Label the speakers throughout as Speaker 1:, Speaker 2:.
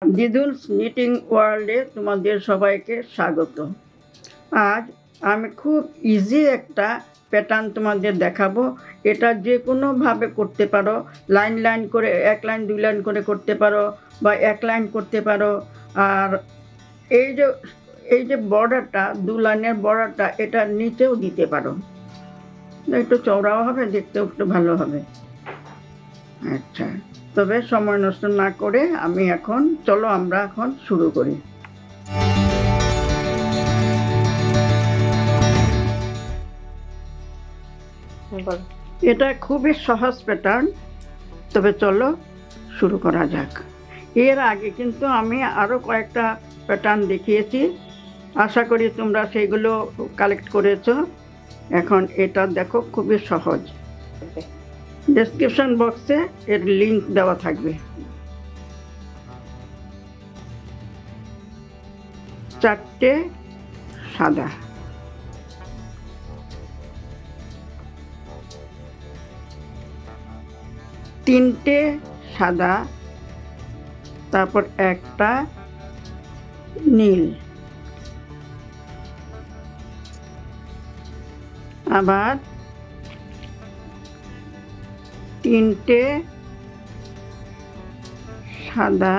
Speaker 1: দিদুলস knitting ওয়ার্ল্ডে তোমাদের সবাইকে স্বাগত। আজ আমি খুব ইজি একটা প্যাটার্ন তোমাদের দেখাবো। এটা যে কোনোভাবে করতে পারো, লাইন লাইন করে, এক লাইন দুই লাইন করে করতে পারো বা এক লাইন করতে পারো। আর এই যে বর্ডারটা, দু লাইনের বর্ডারটা, এটা নিচেও দিতে পারো। একটু চওড়াও হবে, দেখতেও একটু ভালো হবে। আচ্ছা, তবে সময় নষ্ট না করে চলো আমরা এখন শুরু করি। এটা খুবই সহজ প্যাটার্ন, তবে চলো শুরু করা যাক। এর আগে কিন্তু আমি আরও কয়েকটা প্যাটার্ন দেখিয়েছি, আশা করি তোমরা সেইগুলো কালেক্ট করেছো। এখন এটা দেখো, খুবই সহজ। ডেসক্রিপশন বক্সে এর লিংক দেওয়া থাকবে। চারটে সাদা, তিনটে সাদা, তারপর একটা নীল, আবার তিনটে সাদা,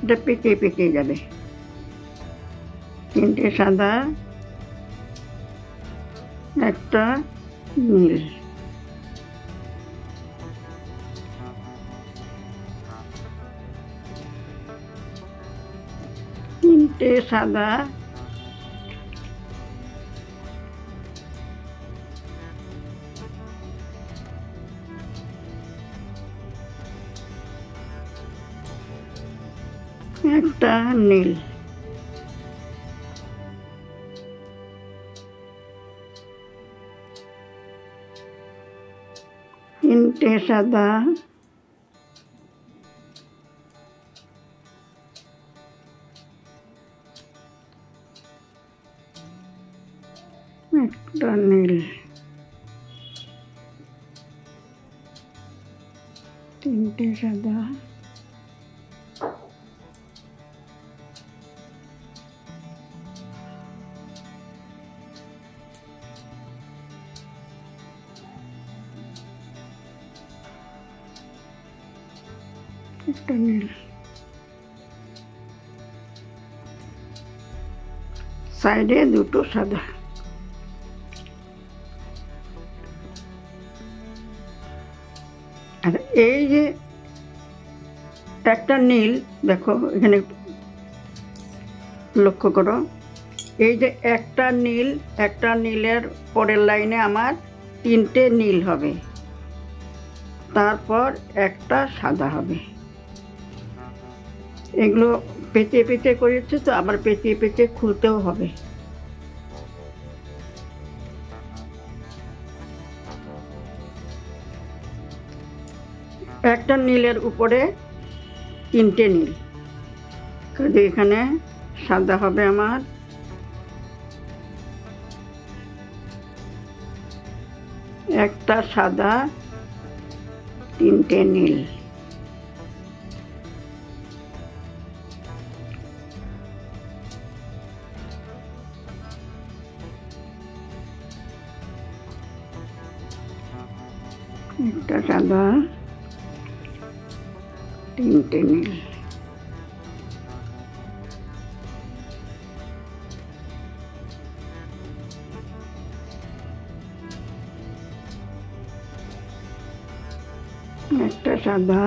Speaker 1: এটা পেকে পেকে যাবে, তিনটে সাদা, একটা নীল, তিনটে সাদা, একটা নীল, তিনটে সাদা, একটা নীল, তিনটে সাদা, একটা নীল, সাইডে দুটো সাদা। আর এই যে একটা নীল, দেখো এখানে লক্ষ্য করো, এই যে একটা নীলের পরের লাইনে আমার তিনটে নীল হবে, তারপর একটা সাদা হবে। এগুলো পেঁচে পেঁচে করেছে, তো আবার পেঁচিয়ে পেঁচে খুলতেও হবে। একটা নীলের উপরে তিনটে নীল, কাজে এখানে সাদা হবে আমার, একটা সাদা, তিনটে নীল, একটা সাদা, তিনটে নীল, একটা সাদা,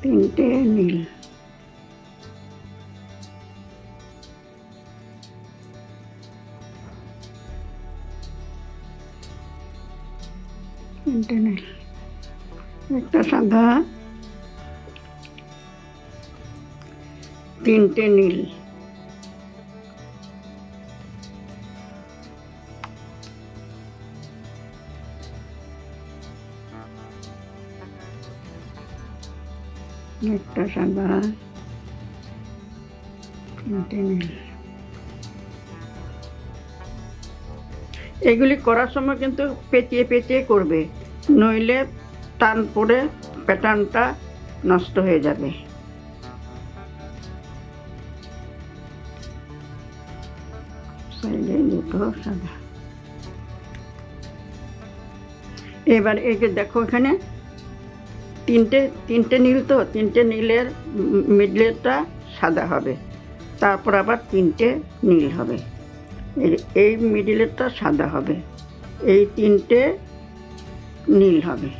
Speaker 1: তিনটে নীল, তিনটে নীল, একটা সাদা, তিনটে নীল, একটা সাদা, তিনটে নীল। এগুলি করার সময় কিন্তু পেঁচিয়ে পেঁচিয়ে করবে, নইলে টান পড়ে প্যাটার্নটা নষ্ট হয়ে যাবে। সাইডে দুটো সাদা। এবার এই যে দেখো এখানে তিনটে নীল, তো তিনটে নীলের মিডলেরটা সাদা হবে, তারপর আবার তিনটে নীল হবে, এই মিডিলেরটা সাদা হবে, এই তিনটে নীল হবে।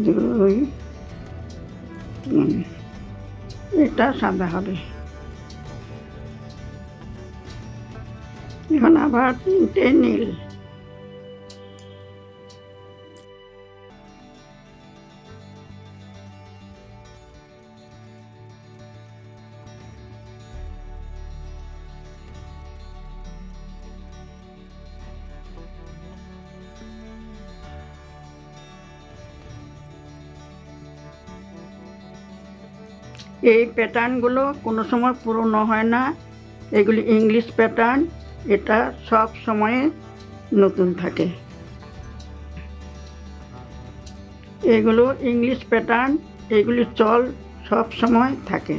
Speaker 1: দুই তিন, এটা সাদা হবে। এখন আবার তিনটে নীল। এই প্যাটার্নগুলো কোনো সময় পুরনো হয় না, এগুলি ইংলিশ প্যাটার্ন, এটা সব সময় নতুন থাকে। এগুলো ইংলিশ প্যাটার্ন, এগুলি চল সব সময় থাকে।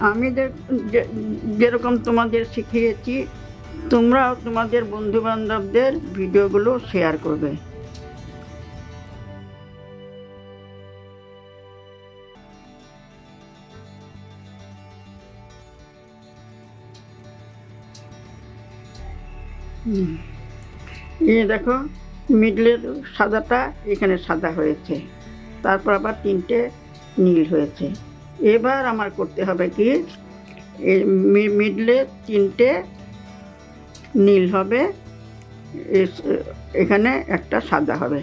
Speaker 1: আমি যেরকম তোমাদের শিখিয়েছি, তোমরাও তোমাদের বন্ধু বান্ধবদের ভিডিওগুলো শেয়ার করবে। এই দেখো মিডলের সাদাটা এখানে সাদা হয়েছে, তারপর আবার তিনটে নীল হয়েছে। এবার আমার করতে হবে কি, মিডলে তিনটে নীল হবে, এখানে একটা সাদা হবে।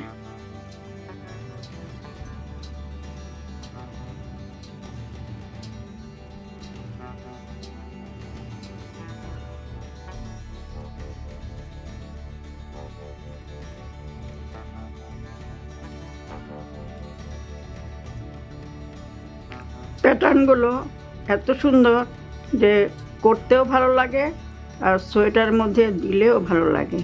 Speaker 1: প্যাটার্নগুলো এত সুন্দর যে করতেও ভালো লাগে আর সোয়েটার মধ্যে দিলেও ভালো লাগে।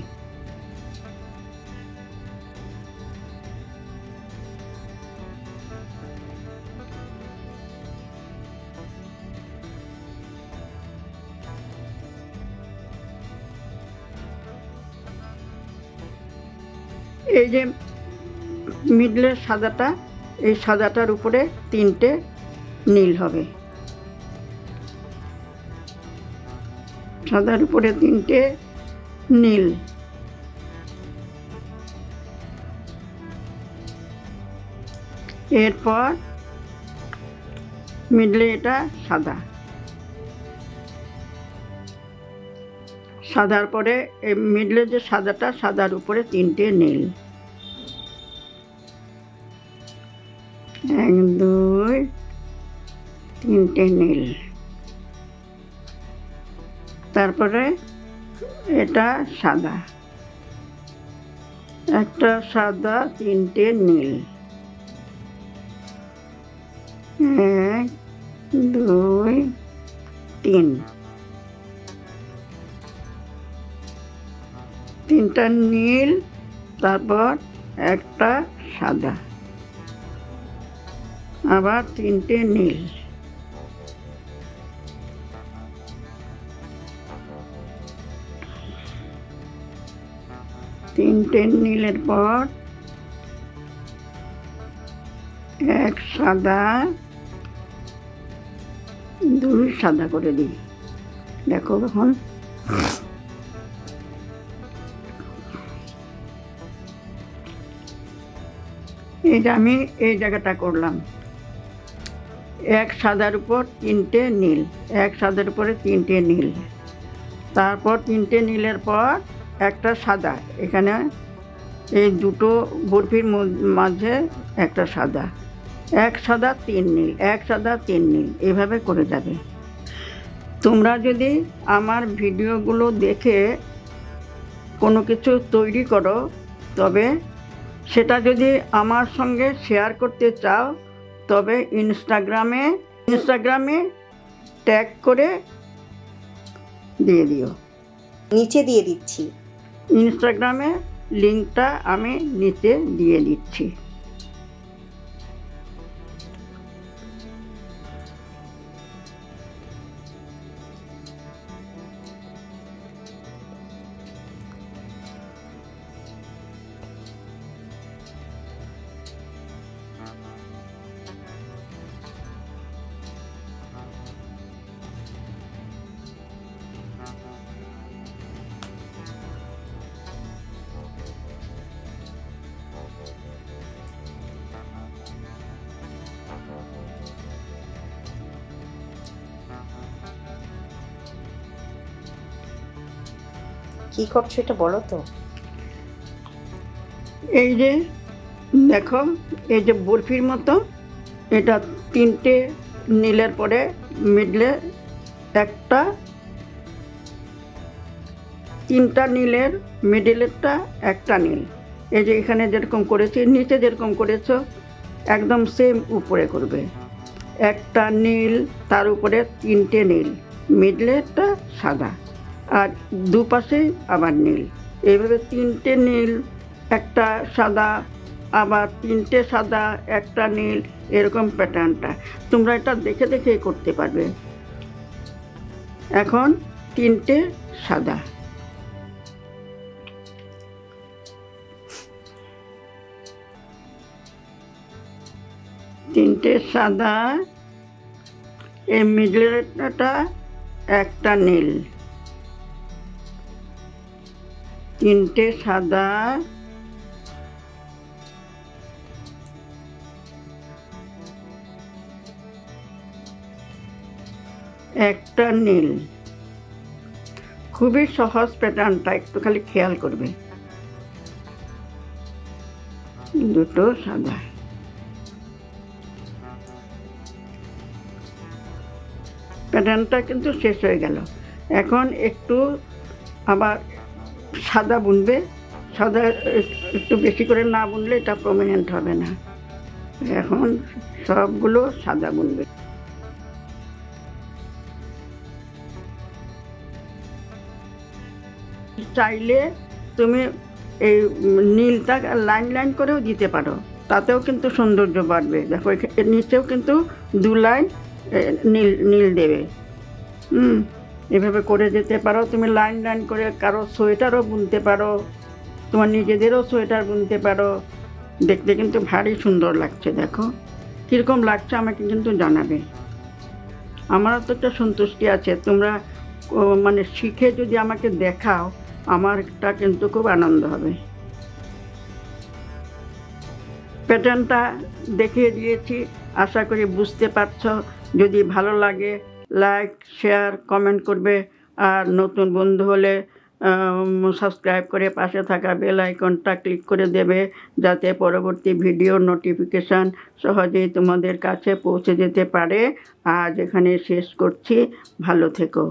Speaker 1: এই যে মিডলের সাদাটা, এই সাদাটার উপরে তিনটে নীল হবে, সাদার উপরে তিনটে নীল। এরপর মিডলে এটা সাদা, সাদার পরে এই মিডলে যে সাদাটা, সাদার উপরে তিনটে নীল, এক দুই তিনটে নীল। তারপরে এটা সাদা, একটা সাদা তিনটে নীল, এক দুই তিন, তিনটা নীল, তারপর একটা সাদা, আবার তিনটে নীল। তিনটে নীলের পর এক সাদা, দুই সাদা করে দিই। দেখো এখন এইটা আমি এই জায়গাটা করলাম। এক সাদার উপর তিনটে নীল, এক সাদার উপরে তিনটে নীল, তারপর তিনটে নীলের পর একটা সাদা, এখানে এই দুটো বরফির মাঝে একটা সাদা, এক সাদা তিন নীল, এক সাদা তিন নীল, এভাবে করে যাবে। তোমরা যদি আমার ভিডিওগুলো দেখে কোনো কিছু তৈরি করো, তবে সেটা যদি আমার সঙ্গে শেয়ার করতে চাও, তবে ইনস্টাগ্রামে ট্যাগ করে দিয়ে দিও।
Speaker 2: নিচে দিয়ে দিচ্ছি।
Speaker 1: ইনস্টাগ্রামে লিঙ্কটা আমি নিচে দিয়ে দিচ্ছি।
Speaker 2: কি করছো এটা বলো তো।
Speaker 1: এই যে দেখো, এই যে বরফির মতো, এটা তিনটে নীলের পরে মিডলে একটা, তিনটা নীলের মিডিলেরটা একটা নীল। এই যে এখানে যেরকম করেছি, নিচে যেরকম করেছো একদম সেম উপরে করবে। একটা নীল, তার উপরে তিনটে নীল, মিডলেরটা সাদা, আর দুপাশে আবার নীল। এইভাবে তিনটে নীল, একটা সাদা, আবার তিনটে সাদা, একটা নীল, এরকম প্যাটার্নটা তোমরা এটা দেখে দেখেই করতে পারবে। এখন তিনটে সাদা, তিনটে সাদা, এই মিডলেরটা একটা নীল, তিনটে সাদা, একটা নীল। খুবই সহজ প্যাটার্নটা, একটু খালি খেয়াল করবে। দুটো সাদা, প্যাটার্নটা কিন্তু শেষ হয়ে গেল। এখন একটু আবার সাদা বুনবে। সাদা একটু বেশি করে না বুনলে এটা প্রমিনেন্ট হবে না। এখন সবগুলো সাদা বুনবে। চাইলে তুমি এই নীলটা লাইন লাইন করেও দিতে পারো, তাতেও কিন্তু সৌন্দর্য বাড়বে। দেখো এর নিচেও কিন্তু দু লাইন নীল নীল দেবে। এভাবে করে যেতে পারো। তুমি লাইন লাইন করে কারো সোয়েটারও বুনতে পারো, তোমার নিজেদেরও সোয়েটার বুনতে পারো। দেখতে কিন্তু ভারী সুন্দর লাগছে। দেখো কীরকম লাগছে আমাকে কিন্তু জানাবে। আমারও তো একটা সন্তুষ্টি আছে। তোমরা মানে শিখে যদি আমাকে দেখাও, আমারটা কিন্তু খুব আনন্দ হবে। প্যাটার্নটা দেখিয়ে দিয়েছি, আশা করি বুঝতে পারছ। যদি ভালো লাগে লাইক, শেয়ার, কমেন্ট করবে। আর নতুন বন্ধু হলে সাবস্ক্রাইব করে পাশে থাকা বেল আইকনটা ক্লিক করে দেবে, যাতে পরবর্তী ভিডিও নোটিফিকেশান সহজেই তোমাদের কাছে পৌঁছে যেতে পারে। আজ এখানে শেষ করছি। ভালো থেকো।